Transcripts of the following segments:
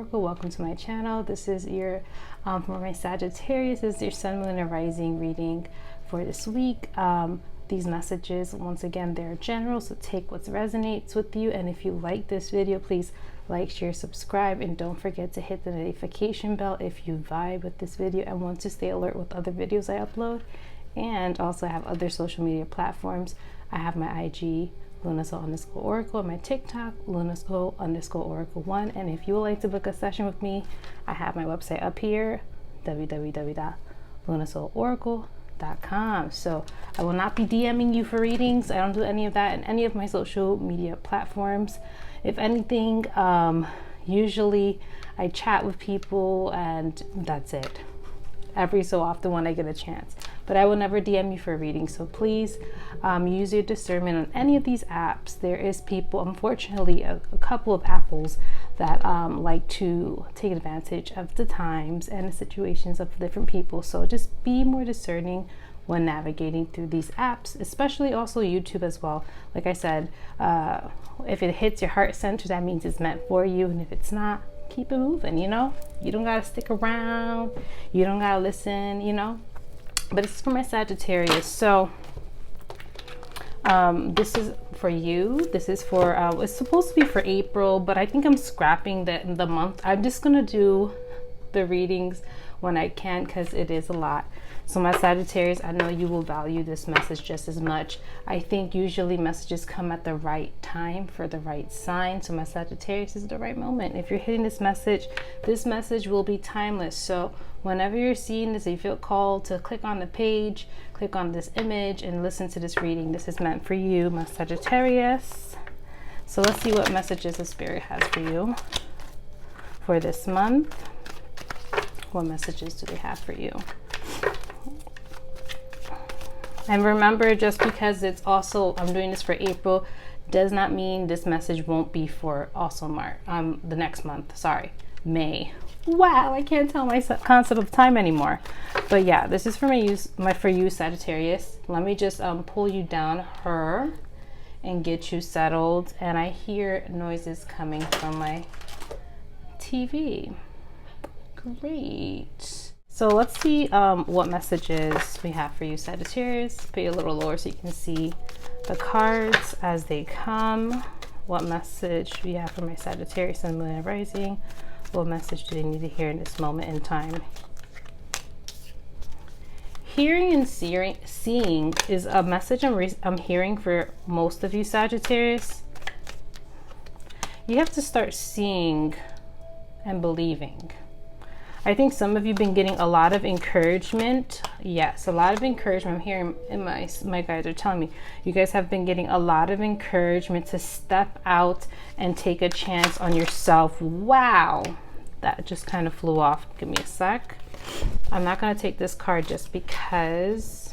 Oracle. Welcome to my channel. This is your for my Sagittarius. This is your Sun, Moon, and Rising reading for this week. These messages, once again, they're general, so take what resonates with you. And if you like this video, please like, share, subscribe, and don't forget to hit the notification bell if you vibe with this video and want to stay alert with other videos I upload. And also I have other social media platforms. I have my IG, Lunasol_Oracle, and my TikTok, Lunasol_Oracle1. And if you would like to book a session with me, I have my website up here, www.lunasoloracle.com. So I will not be DMing you for readings. I don't do any of that in any of my social media platforms. If anything, usually I chat with people and that's it. Every so often when I get a chance, but I will never DM you for a reading. So please use your discernment on any of these apps. There is people, unfortunately, a couple of apples that like to take advantage of the times and the situations of different people. So just be more discerning when navigating through these apps, especially also YouTube as well. Like I said, if it hits your heart center, that means it's meant for you. And if it's not, keep it moving, you know? You don't gotta stick around, you don't gotta listen, you know? But it's for my Sagittarius. So this is for you. This is for it's supposed to be for April, but I think I'm scrapping the month. I'm just gonna do the readings when I can, because it is a lot. So my Sagittarius, I know you will value this message just as much. I think usually messages come at the right time for the right sign. So my Sagittarius is the right moment. If you're hitting this message will be timeless. So whenever you're seeing this, you feel called to click on the page, click on this image and listen to this reading. This is meant for you, my Sagittarius. So let's see what messages the Spirit has for you for this month. What messages do they have for you? And remember, just because it's also, I'm doing this for April, does not mean this message won't be for also the next month, sorry, May. Wow, I can't tell my concept of time anymore. But yeah, this is for for you, Sagittarius. Let me just pull you down her and get you settled. And I hear noises coming from my TV. Great. So let's see what messages we have for you, Sagittarius. Put it a little lower so you can see the cards as they come. What message we have for my Sagittarius and Moon and Rising? What message do they need to hear in this moment in time? Hearing and seeing is a message I'm hearing for most of you, Sagittarius. You have to start seeing and believing. I think some of you have been getting a lot of encouragement. Yes, a lot of encouragement. I'm hearing, and my guys are telling me, you guys have been getting a lot of encouragement to step out and take a chance on yourself. Wow, that just kind of flew off. Give me a sec. I'm not going to take this card just because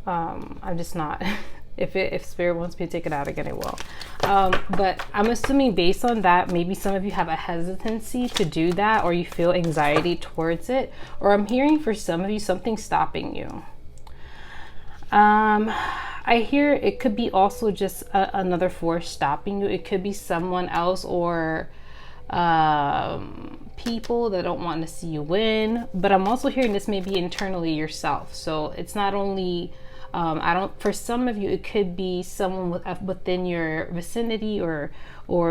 I'm just not. If Spirit wants me to take it out again, it will. But I'm assuming based on that, maybe some of you have a hesitancy to do that, or you feel anxiety towards it, or I'm hearing for some of you something stopping you. I hear it could be also just another force stopping you. It could be someone else or people that don't want to see you win. But I'm also hearing this may be internally yourself. So it's not only for some of you, it could be someone within your vicinity or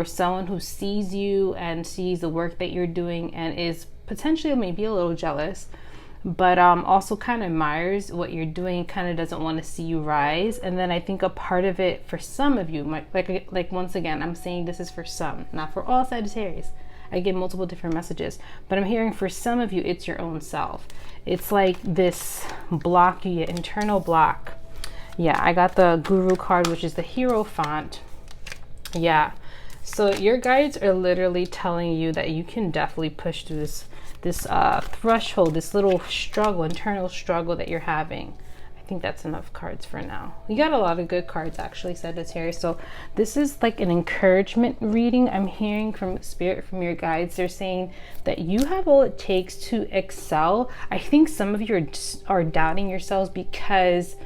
someone who sees you and sees the work that you're doing and is potentially maybe a little jealous, but also kind of admires what you're doing, kind of doesn't want to see you rise. And then I think a part of it for some of you, like once again, I'm saying this is for some, not for all Sagittarius. I get multiple different messages, but I'm hearing for some of you, it's your own self. It's like this block, internal block. Yeah, I got the Guru card, which is the Hero font. Yeah, so your guides are literally telling you that you can definitely push through this threshold, this little struggle, internal struggle that you're having. I think that's enough cards for now. You got a lot of good cards actually, Sagittarius. So this is like an encouragement reading. I'm hearing from Spirit, from your guides. They're saying that you have all it takes to excel. I think some of you are doubting yourselves because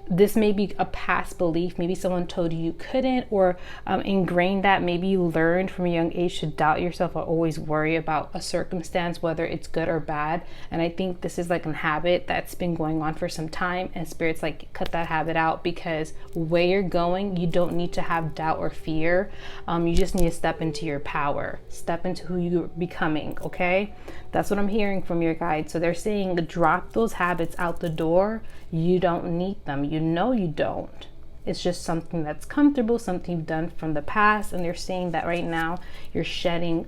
this may be a past belief. Maybe someone told you you couldn't, or ingrained that. Maybe you learned from a young age to doubt yourself or always worry about a circumstance, whether it's good or bad. And I think this is like a habit that's been going on for some time, and Spirit's like, cut that habit out, because where you're going, you don't need to have doubt or fear. You just need to step into your power, step into who you're becoming. Okay, that's what I'm hearing from your guides. So they're saying drop those habits out the door. You don't need them. You know you don't. It's just something that's comfortable, something you've done from the past. And they're saying that right now you're shedding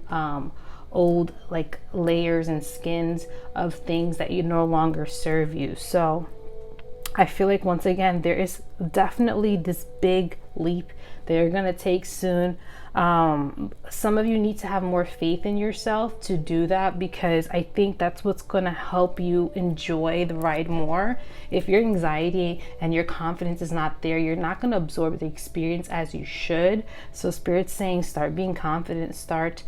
old like layers and skins of things that you no longer serve you. So I feel like once again, there is definitely this big leap that you're going to take soon. Some of you need to have more faith in yourself to do that, because I think that's what's going to help you enjoy the ride more. If your anxiety and your confidence is not there, you're not going to absorb the experience as you should. So Spirit's saying start being confident, start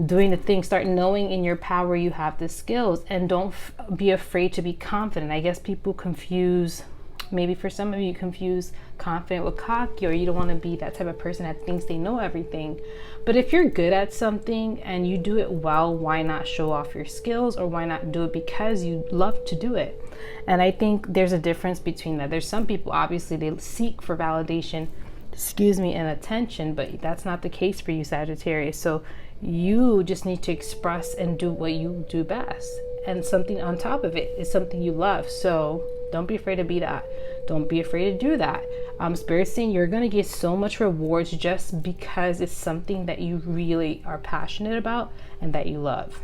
doing the thing, start knowing in your power you have the skills, and don't be afraid to be confident. I guess people confuse, maybe for some of you, confuse confident with cocky, or you don't want to be that type of person that thinks they know everything. But if you're good at something and you do it well, why not show off your skills? Or why not do it because you love to do it? And I think there's a difference between that. There's some people, obviously, they seek for validation, and attention, but that's not the case for you, Sagittarius. So you just need to express and do what you do best, and something on top of it is something you love. So don't be afraid to be that. Don't be afraid to do that. Spirit's saying you're going to get so much rewards just because it's something that you really are passionate about and that you love.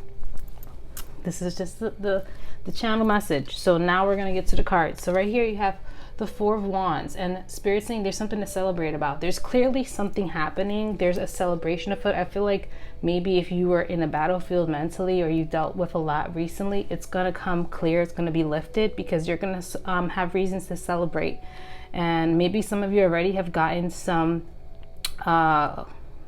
This is just the channel message. So now we're going to get to the cards. So right here you have the Four of Wands, and Spirit's saying there's something to celebrate about. There's clearly something happening. There's a celebration afoot. I feel like maybe if you were in a battlefield mentally, or you dealt with a lot recently, it's going to come clear. It's going to be lifted, because you're going to have reasons to celebrate. And maybe some of you already have gotten some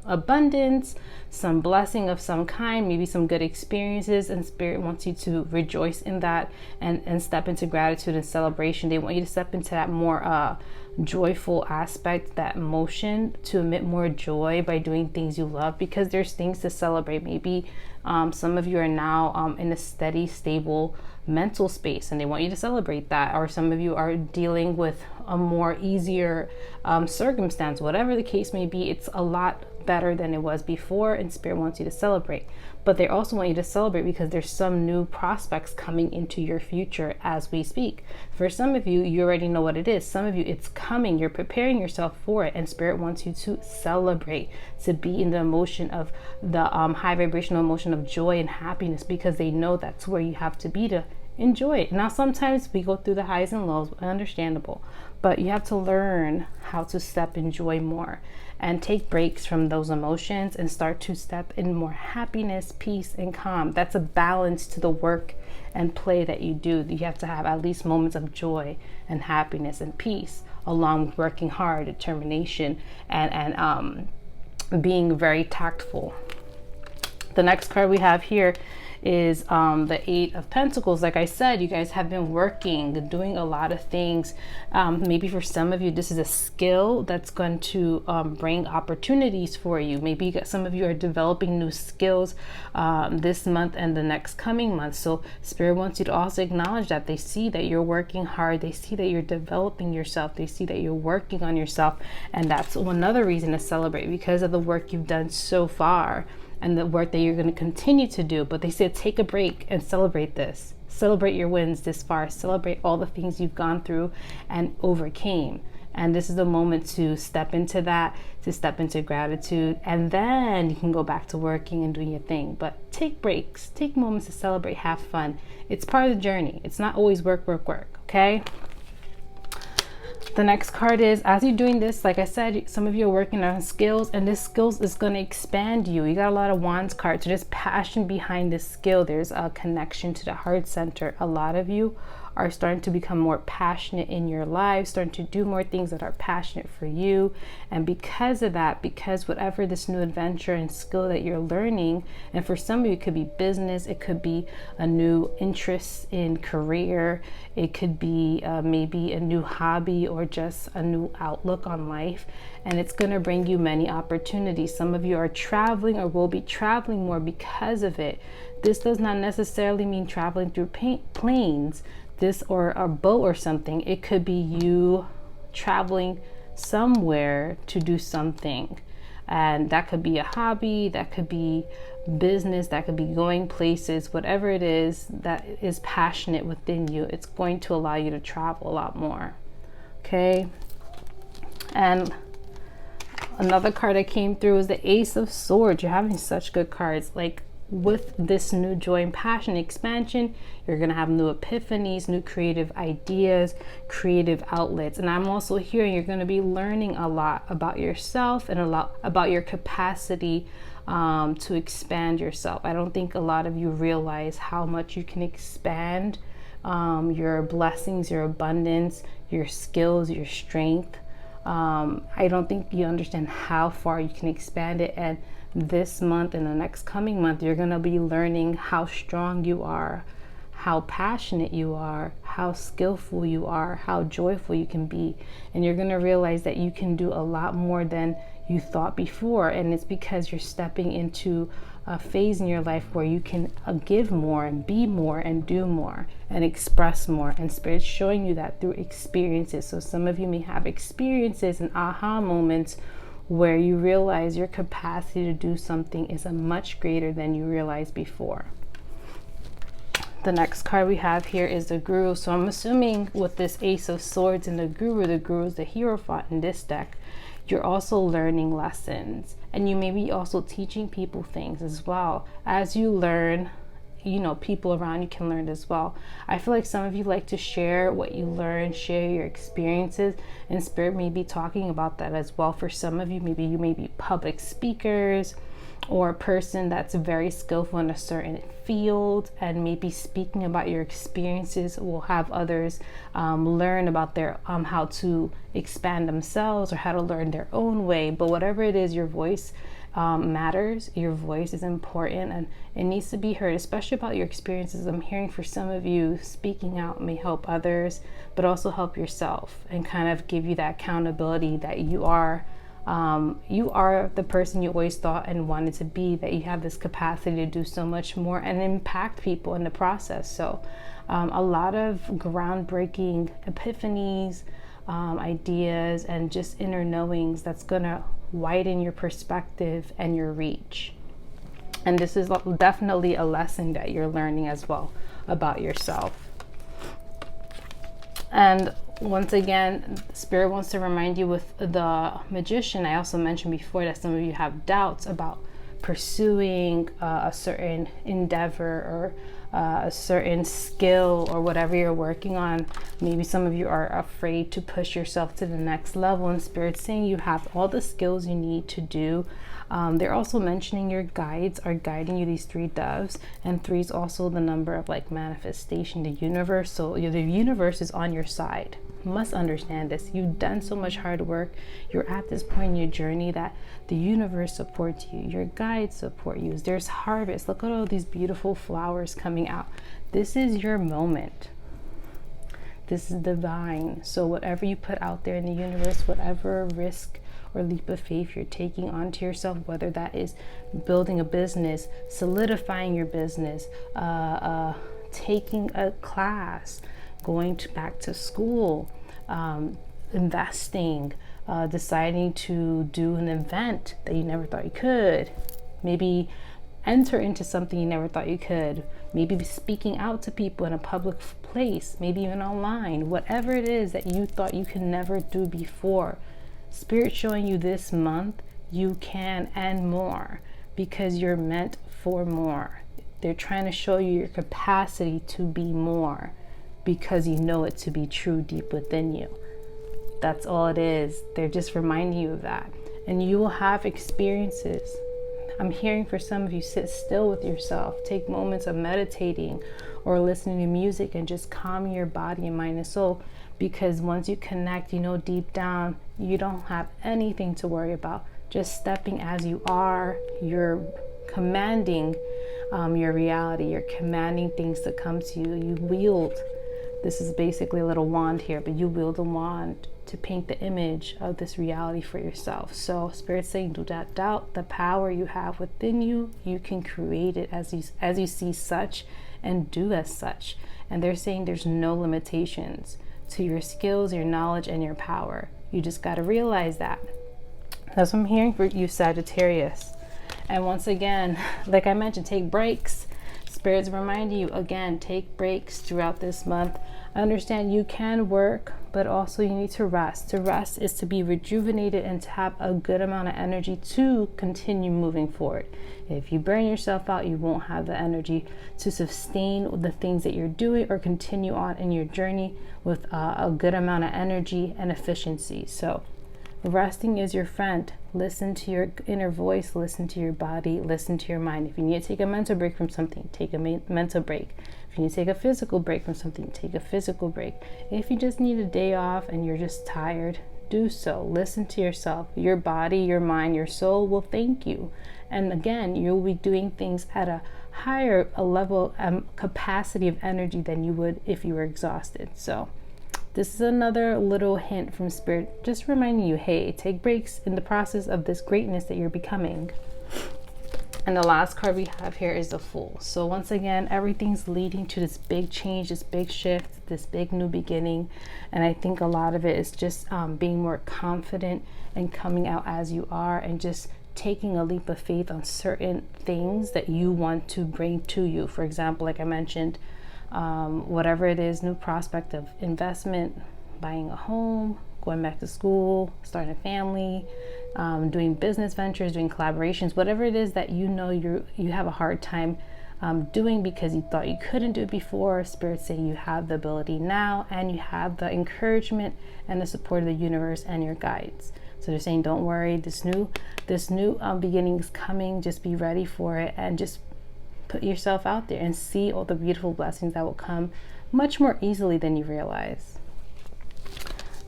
abundance, some blessing of some kind, maybe some good experiences, and Spirit wants you to rejoice in that and step into gratitude and celebration. They want you to step into that more joyful aspect, that emotion, to emit more joy by doing things you love, because there's things to celebrate. Maybe some of you are now in a steady, stable mental space, and they want you to celebrate that. Or some of you are dealing with a more easier circumstance. Whatever the case may be, it's a lot better than it was before, and Spirit wants you to celebrate. But they also want you to celebrate because there's some new prospects coming into your future as we speak. For some of you, you already know what it is. Some of you, it's coming. You're preparing yourself for it, and Spirit wants you to celebrate, to be in the emotion of the high vibrational emotion of joy and happiness, because they know that's where you have to be to enjoy it. Now, sometimes we go through the highs and lows, understandable, but you have to learn how to step in joy more and take breaks from those emotions and start to step in more happiness, peace, and calm. That's a balance to the work and play that you do. You have to have at least moments of joy and happiness and peace, along with working hard, determination, and being very tactful. The next card we have here is the Eight of Pentacles. Like I said, you guys have been working, doing a lot of things. Maybe for some of you, this is a skill that's going to bring opportunities for you. Maybe some of you are developing new skills this month and the next coming month. So Spirit wants you to also acknowledge that. They see that you're working hard. They see that you're developing yourself. They see that you're working on yourself. And that's another reason to celebrate, because of the work you've done so far and the work that you're going to continue to do. But they said take a break and celebrate this. Celebrate your wins this far. Celebrate all the things you've gone through and overcame. And this is the moment to step into that, to step into gratitude, and then you can go back to working and doing your thing. But take breaks, take moments to celebrate, have fun. It's part of the journey. It's not always work, work, work, okay? The next card is, as you're doing this, like I said, some of you are working on skills, and this skills is going to expand you. You got a lot of Wands cards. So there's passion behind this skill. There's a connection to the heart center. A lot of you are starting to become more passionate in your life, starting to do more things that are passionate for you. And because of that, because whatever this new adventure and skill that you're learning, and for some of you it could be business, it could be a new interest in career, it could be maybe a new hobby or just a new outlook on life, and it's going to bring you many opportunities. Some of you are traveling or will be traveling more because of it. This does not necessarily mean traveling through planes, this or a boat or something. It could be you traveling somewhere to do something, and that could be a hobby, that could be business, that could be going places. Whatever it is that is passionate within you, it's going to allow you to travel a lot more. Okay, and another card that came through is the Ace of Swords. You're having such good cards. Like, with this new joy and passion expansion, you're going to have new epiphanies, new creative ideas, creative outlets. And I'm also hearing you're going to be learning a lot about yourself and a lot about your capacity to expand yourself. I don't think a lot of you realize how much you can expand your blessings, your abundance, your skills, your strength. I don't think you understand how far you can expand it. And this month and the next coming month, you're going to be learning how strong you are, how passionate you are, how skillful you are, how joyful you can be. And you're going to realize that you can do a lot more than you thought before. And it's because you're stepping into a phase in your life where you can give more and be more and do more and express more. And Spirit's showing you that through experiences. So some of you may have experiences and aha moments where you realize your capacity to do something is a much greater than you realized before. The next card we have here is the Guru. So I'm assuming with this Ace of Swords and the Guru is the Hierophant in this deck. You're also learning lessons, and you may be also teaching people things as well. As you learn, you know, people around you can learn as well. I feel like some of you like to share what you learn, share your experiences, and Spirit may be talking about that as well. For some of you, maybe you may be public speakers or a person that's very skillful in a certain field, and maybe speaking about your experiences will have others learn about their how to expand themselves or how to learn their own way. But whatever it is, your voice matters. Your voice is important and it needs to be heard, especially about your experiences. I'm hearing for some of you, speaking out may help others, but also help yourself and kind of give you that accountability that you are the person you always thought and wanted to be, that you have this capacity to do so much more and impact people in the process. So a lot of groundbreaking epiphanies, ideas, and just inner knowings that's gonna widen your perspective and your reach. And this is definitely a lesson that you're learning as well about yourself. And once again, Spirit wants to remind you with the Magician. I also mentioned before that some of you have doubts about pursuing a certain endeavor or a certain skill or whatever you're working on. Maybe some of you are afraid to push yourself to the next level, and Spirit's saying you have all the skills you need to do. They're also mentioning your guides are guiding you, these three doves, and 3 is also the number of like manifestation, the universe. So the universe is on your side. You must understand this. You've done so much hard work. You're at this point in your journey that the universe supports you. Your guides support you. There's harvest. Look at all these beautiful flowers coming out. This is your moment. This is divine. So whatever you put out there in the universe, whatever risk or leap of faith you're taking onto yourself, whether that is building a business, solidifying your business, taking a class, going back to school, investing, deciding to do an event that you never thought you could, maybe enter into something you never thought you could, maybe speaking out to people in a public place, maybe even online, whatever it is that you thought you could never do before. Spirit showing you this month you can and more, because you're meant for more. They're trying to show you your capacity to be more because you know it to be true deep within you. That's all it is. They're just reminding you of that. And you will have experiences I'm hearing for some of you, sit still with yourself. Take moments of meditating or listening to music and just calming your body and mind and soul. Because once you connect, you know deep down, you don't have anything to worry about. Just stepping as you are, you're commanding your reality. You're commanding things to come to you. You wield, this is basically a little wand here, but you wield a wand to paint the image of this reality for yourself. So Spirit's saying, do not doubt the power you have within you. You can create it as you see such and do as such. And they're saying there's no limitations to your skills, your knowledge, and your power. You just got to realize that. That's what I'm hearing for you, Sagittarius. And once again, like I mentioned, take breaks. Spirit's reminding you again, take breaks throughout this month. Understand you can work, but also you need to rest. To rest is to be rejuvenated and to have a good amount of energy to continue moving forward. If you burn yourself out, you won't have the energy to sustain the things that you're doing or continue on in your journey with a good amount of energy and efficiency. So resting is your friend. Listen to your inner voice, listen to your body, listen to your mind. If you need to take a mental break from something, take a mental break. If you need to take a physical break from something, take a physical break. If you just need a day off and you're just tired, do so. Listen to yourself. Your body, your mind, your soul will thank you. And again, you'll be doing things at a higher level capacity of energy than you would if you were exhausted. So this is another little hint from Spirit, just reminding you, hey, take breaks in the process of this greatness that you're becoming. And the last card we have here is the Fool. So once again, everything's leading to this big change, this big shift, this big new beginning. And I think a lot of it is just being more confident and coming out as you are and just taking a leap of faith on certain things that you want to bring to you. For example, like I mentioned, whatever it is, new prospect of investment, buying a home, going back to school, starting a family, doing business ventures, doing collaborations, whatever it is that you know you have a hard time doing because you thought you couldn't do it before. Spirit's saying you have the ability now, and you have the encouragement and the support of the universe and your guides. So they're saying, don't worry, this new beginning is coming. Just be ready for it and just put yourself out there and see all the beautiful blessings that will come much more easily than you realize.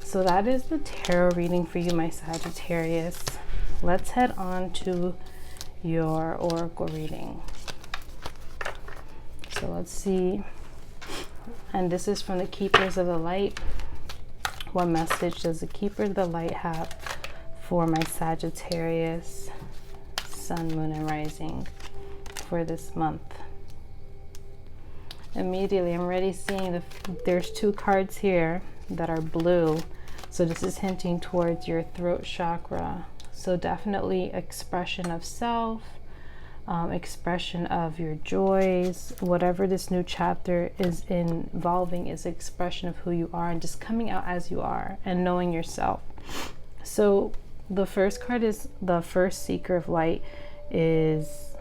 So that is the tarot reading for you, my Sagittarius. Let's head on to your oracle reading. So let's see. And this is from the Keepers of the Light. What message does the Keepers of the Light have for my Sagittarius, Sun, Moon, and Rising for this month? Immediately, I'm already seeing there's two cards here that are blue. So this is hinting towards your throat chakra. So definitely expression of self, expression of your joys, whatever this new chapter is involving is expression of who you are and just coming out as you are and knowing yourself. So the first card is the first Seeker of Light is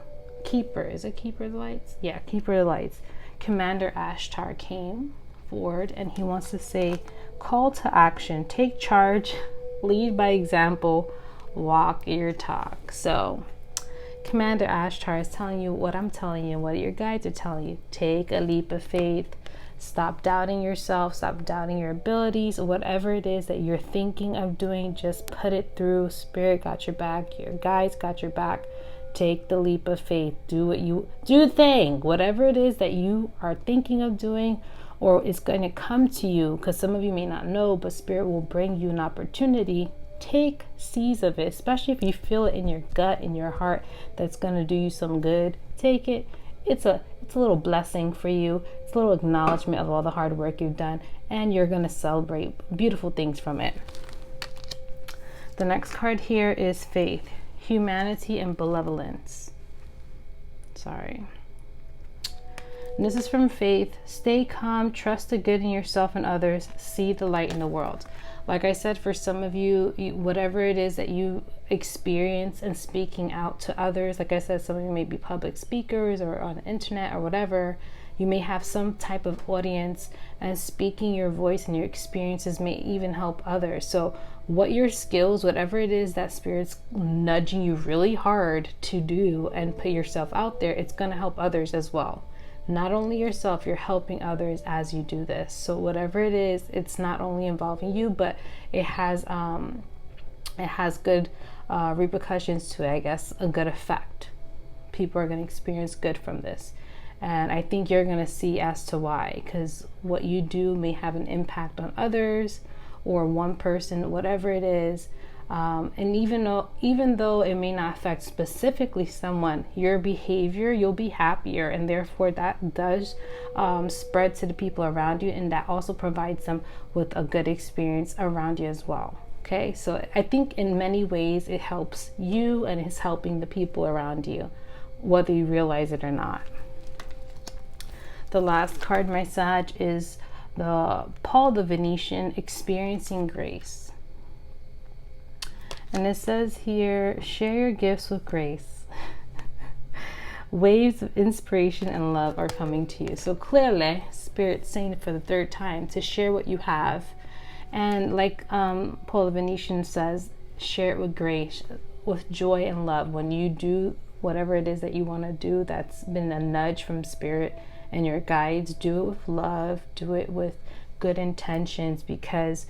Keeper. Is it Keeper of the Lights? Yeah, Keeper of the Lights. Commander Ashtar came forward and he wants to say, call to action, take charge, lead by example, walk your talk. So Commander Ashtar is telling you what I'm telling you, what your guides are telling you. Take a leap of faith. Stop doubting yourself. Stop doubting your abilities. Whatever it is that you're thinking of doing, just put it through. Spirit got your back. Your guides got your back. Take the leap of faith. Do the thing. Whatever it is that you are thinking of doing, or it's going to come to you, because some of you may not know, but Spirit will bring you an opportunity. Take seize of it, especially if you feel it in your gut, in your heart, that's going to do you some good. Take it. It's a little blessing for you. It's a little acknowledgement of all the hard work you've done, and you're going to celebrate beautiful things from it. The next card here is Faith, Humanity, and Benevolence. Sorry. And this is from Faith. Stay calm, trust the good in yourself and others, see the light in the world. Like I said, for some of you, whatever it is that you experience and speaking out to others, like I said, some of you may be public speakers or on the internet or whatever, you may have some type of audience, and speaking your voice and your experiences may even help others. So what your skills, whatever it is that Spirit's nudging you really hard to do and put yourself out there, it's going to help others as well. Not only yourself, you're helping others as you do this. So whatever it is, it's not only involving you, but it has good repercussions to it, I guess, a good effect. People are going to experience good from this. And I think you're going to see as to why, because what you do may have an impact on others or one person, whatever it is. And even though it may not affect specifically someone, your behavior, you'll be happier, and therefore that does spread to the people around you, and that also provides them with a good experience around you as well. Okay, so I think in many ways it helps you and it's helping the people around you, whether you realize it or not. The last card, my Sag, is the Paul the Venetian, Experiencing Grace. And it says here, share your gifts with grace. Waves of inspiration and love are coming to you. So clearly, Spirit's saying it for the third time, to share what you have. And like Paul the Venetian says, share it with grace, with joy and love. When you do whatever it is that you want to do, that's been a nudge from Spirit and your guides, do it with love, do it with good intentions, because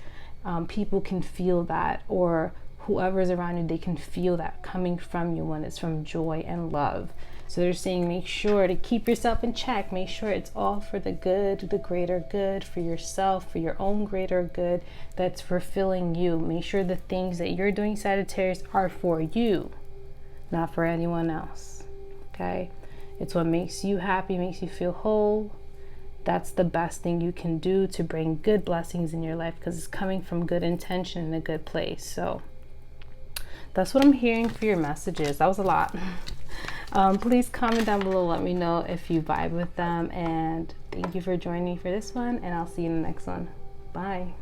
people can feel that, or whoever's around you, they can feel that coming from you when it's from joy and love. So they're saying make sure to keep yourself in check, make sure it's all for the good, the greater good, for yourself, for your own greater good that's fulfilling you. Make sure the things that you're doing, Sagittarius, are for you, not for anyone else. Okay, it's what makes you happy, makes you feel whole. That's the best thing you can do to bring good blessings in your life, because it's coming from good intention in a good place. So that's what I'm hearing for your messages. That was a lot. Please comment down below, let me know if you vibe with them, and thank you for joining me for this one, and I'll see you in the next one. Bye.